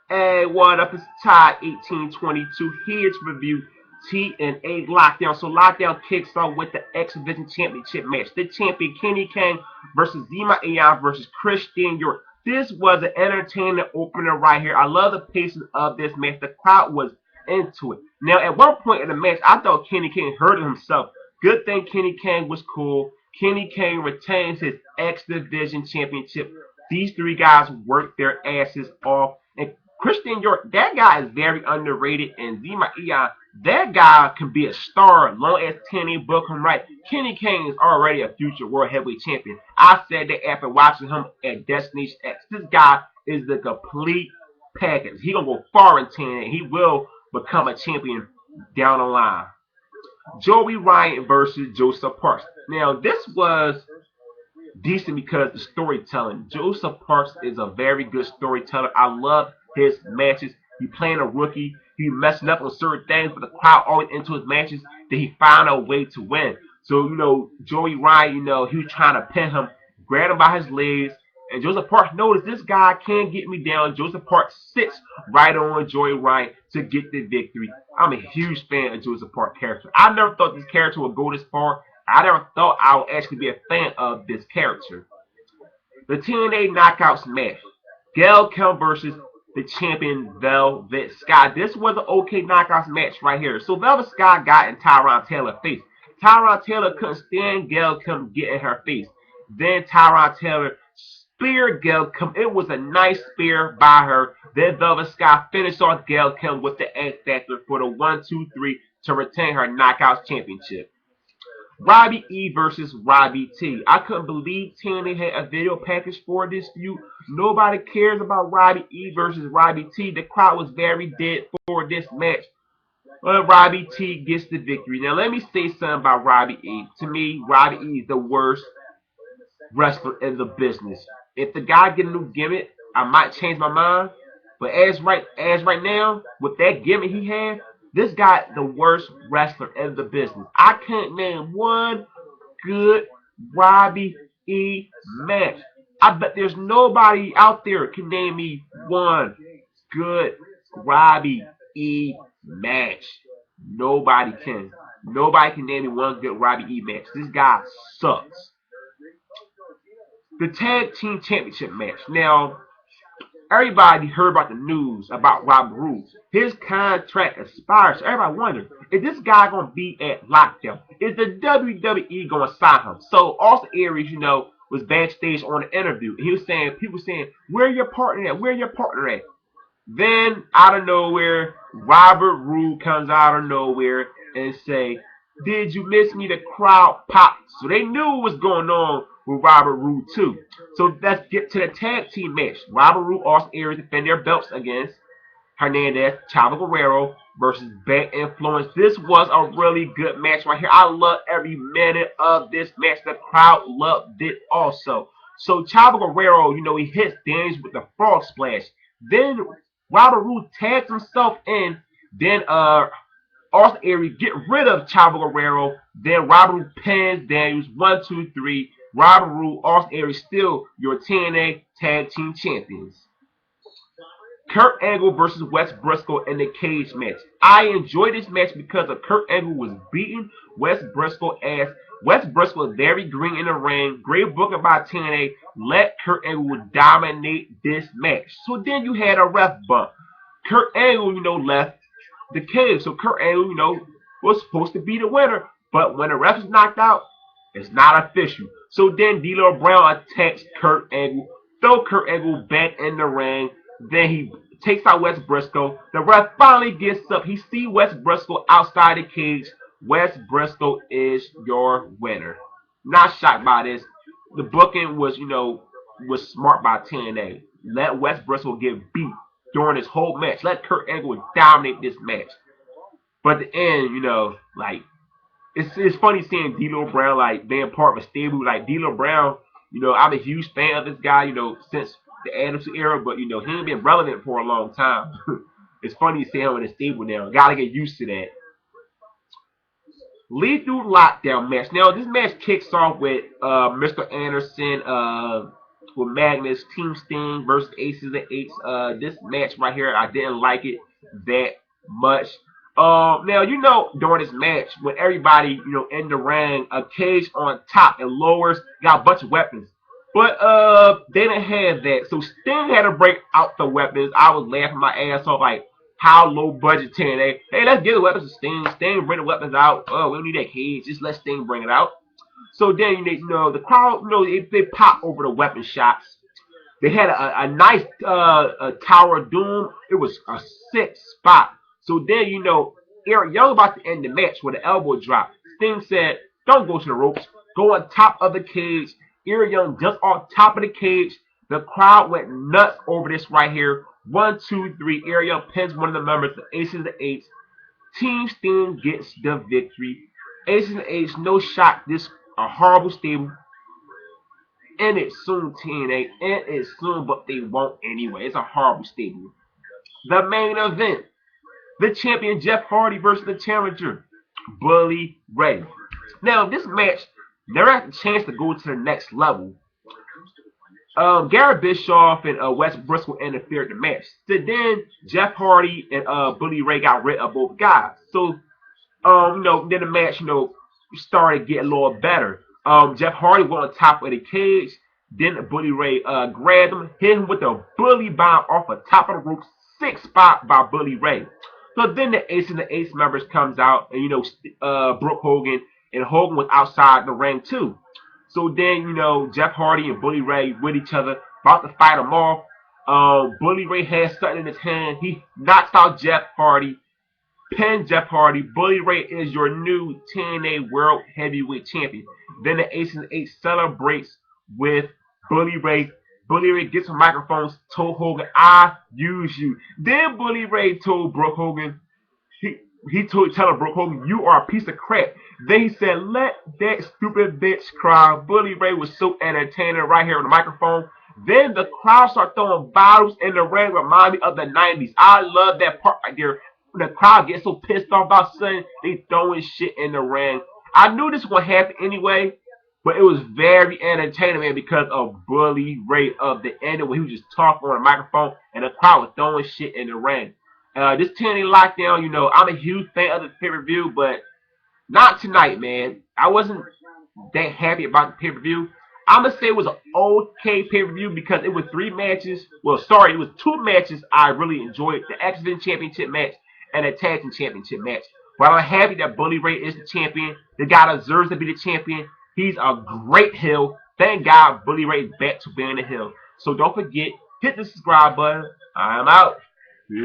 And what up? It's Todd 1822 here to review TNA Lockdown. So Lockdown kicks off with the X Division Championship match. The champion Kenny Kane versus Zima Aeon versus Christian York. This was an entertaining opener right here. I love the pacing of this match. The crowd was into it. Now, at one point in the match, I thought Kenny Kane hurt himself. Good thing Kenny Kane was cool. Kenny Kane retains his X Division Championship. These three guys worked their asses off. And Christian York, that guy is very underrated. And Zima Eon, that guy can be a star long as TNA book him right. Kenny Kane is already a future World Heavyweight Champion. I said that after watching him at Destination X. This guy is the complete package. He gonna go far in TNA. He will become a champion down the line. Joey Ryan versus Joseph Parks. Now, this was decent because the storytelling. Joseph Parks is a very good storyteller. I love his matches. He playing a rookie. He messing up on certain things, but the crowd always into his matches. Then he found a way to win. So, Joey Ryan, he was trying to pin him, grab him by his legs, and Joseph Parks noticed this guy can't get me down. Joseph Parks sits right on Joey Ryan to get the victory. I'm a huge fan of Joseph Parks' character. I never thought this character would go this far. I never thought I would actually be a fan of this character. The TNA Knockouts match. Gail Kim versus the champion Velvet Sky. This was an okay Knockouts match right here. So Velvet Sky got in Tyron Taylor's face. Tyron Taylor couldn't stand Gail Kim getting in her face. Then Tyron Taylor speared Gail Kim. It was a nice spear by her. Then Velvet Sky finished off Gail Kim with the X Factor for the 1-2-3 to retain her Knockouts championship. Robbie E versus Robbie T. I couldn't believe TNA had a video package for this feud. Nobody cares about Robbie E versus Robbie T. The crowd was very dead for this match. But Robbie T gets the victory. Now let me say something about Robbie E. To me, Robbie E is the worst wrestler in the business. If the guy get a new gimmick, I might change my mind. But as right now, with that gimmick he had, this guy the worst wrestler in the business. I can't name one good Robbie E match. I bet there's nobody out there can name me one good Robbie E match. Nobody can. Nobody can name me one good Robbie E match. This guy sucks. The Tag Team Championship match. Now, everybody heard about the news about Robert Roode. His contract expires. So everybody wondered, is this guy going to be at Lockdown? Is the WWE going to sign him? So Austin Aries, was backstage on the interview. And he was saying, people saying, where your partner at? Where your partner at? Then, out of nowhere, Robert Roode comes out of nowhere and say, did you miss me? The crowd popped. So they knew what was going on with Robert Roode too. So let's get to the tag team match. Robert Roode, Austin Aries defend their belts against Hernandez, Chavo Guerrero versus Bad Influence. This was a really good match right here. I love every minute of this match. The crowd loved it also. So Chavo Guerrero, he hits Daniels with the frog splash. Then Robert Roode tags himself in. Then Austin Aries get rid of Chavo Guerrero. Then Robert Roode pins Daniels 1-2-3. Robert Roode, Austin Aries, still your TNA Tag Team Champions. Kurt Angle versus Wes Briscoe in the cage match. I enjoyed this match because of Kurt Angle was beating Wes Briscoe ass. Wes Briscoe is very green in the ring. Great booking by TNA. Let Kurt Angle dominate this match. So then you had a ref bump. Kurt Angle, left the cage. So Kurt Angle, was supposed to be the winner. But when the ref is knocked out, it's not official. So then D'Lo Brown attacks Kurt Angle. Throw Kurt Angle back in the ring. Then he takes out Wes Briscoe. The ref finally gets up. He sees Wes Briscoe outside the cage. Wes Briscoe is your winner. Not shocked by this. The booking was, was smart by TNA. Let Wes Briscoe get beat during this whole match. Let Kurt Angle dominate this match. But at the end, it's funny seeing D'Lo Brown being part of a stable. D'Lo Brown, I'm a huge fan of this guy, since the Anderson era, but he ain't been relevant for a long time. It's funny to see him in a stable now. Gotta get used to that. Lethal Lockdown match. Now this match kicks off with Mr. Anderson with Magnus, Team Sting versus Aces and Eights. This match right here, I didn't like it that much. Now during this match, when everybody in the ring, a cage on top and lowers, got a bunch of weapons. But they didn't have that, so Sting had to break out the weapons. I was laughing my ass off, like how low budget TNA. Hey, let's get the weapons to Sting. Sting bring the weapons out. Oh, we don't need that cage. Just let Sting bring it out. So then the crowd, they pop over the weapon shots. They had a nice a Tower of Doom. It was a sick spot. So then Eric Young about to end the match with an elbow drop. Sting said, "Don't go to the ropes. Go on top of the cage." Eric Young jumps on top of the cage. The crowd went nuts over this right here. 1, 2, 3. Eric Young pins one of the members, the Aces and Eights. Team Sting gets the victory. Aces and Eights, no shot. This a horrible stable. And it's soon, TNA. And it's soon, but they won't anyway. It's a horrible stable. The main event. The champion Jeff Hardy versus the challenger Bully Ray. Now, this match never had a chance to go to the next level. Garrett Bischoff and Wes Briscoe interfered in the match. So then Jeff Hardy and Bully Ray got rid of both guys. So then the match, started getting a little better. Jeff Hardy went on top of the cage. Then Bully Ray grabbed him, hit him with a bully bomb off the top of the roof. Sick spot by Bully Ray. So then the Ace and the Ace members comes out, and Brooke Hogan, and Hogan was outside the ring too. So then Jeff Hardy and Bully Ray with each other, about to fight them off. Bully Ray has something in his hand. He knocks out Jeff Hardy. Pin Jeff Hardy. Bully Ray is your new TNA World Heavyweight Champion. Then the Ace and Eight celebrates with Bully Ray. Bully Ray gets some microphones, told Hogan, "I use you." Then Bully Ray told Brooke Hogan, he tell Brooke Hogan, "You are a piece of crap." Then he said, "Let that stupid bitch cry." Bully Ray was so entertaining right here on the microphone. Then the crowd started throwing bottles in the ring, remind me of the 90s. I love that part right there. The crowd gets so pissed off about something, they throwing shit in the ring. I knew this would happen anyway, but it was very entertaining, man, because of Bully Ray of the end when he was just talking on the microphone and the crowd was throwing shit in the ring. This TNA Lockdown, I'm a huge fan of the pay-per-view, but not tonight, man. I wasn't that happy about the pay-per-view. I'm going to say it was an okay pay-per-view because it was 3 matches. Well, sorry, it was 2 matches I really enjoyed. The X Division Championship match and the Tag Team Championship match. But I'm happy that Bully Ray is the champion. The guy deserves to be the champion. He's a great heel. Thank God Bully Ray is back to being a heel. So don't forget, hit the subscribe button. I'm out. Peace.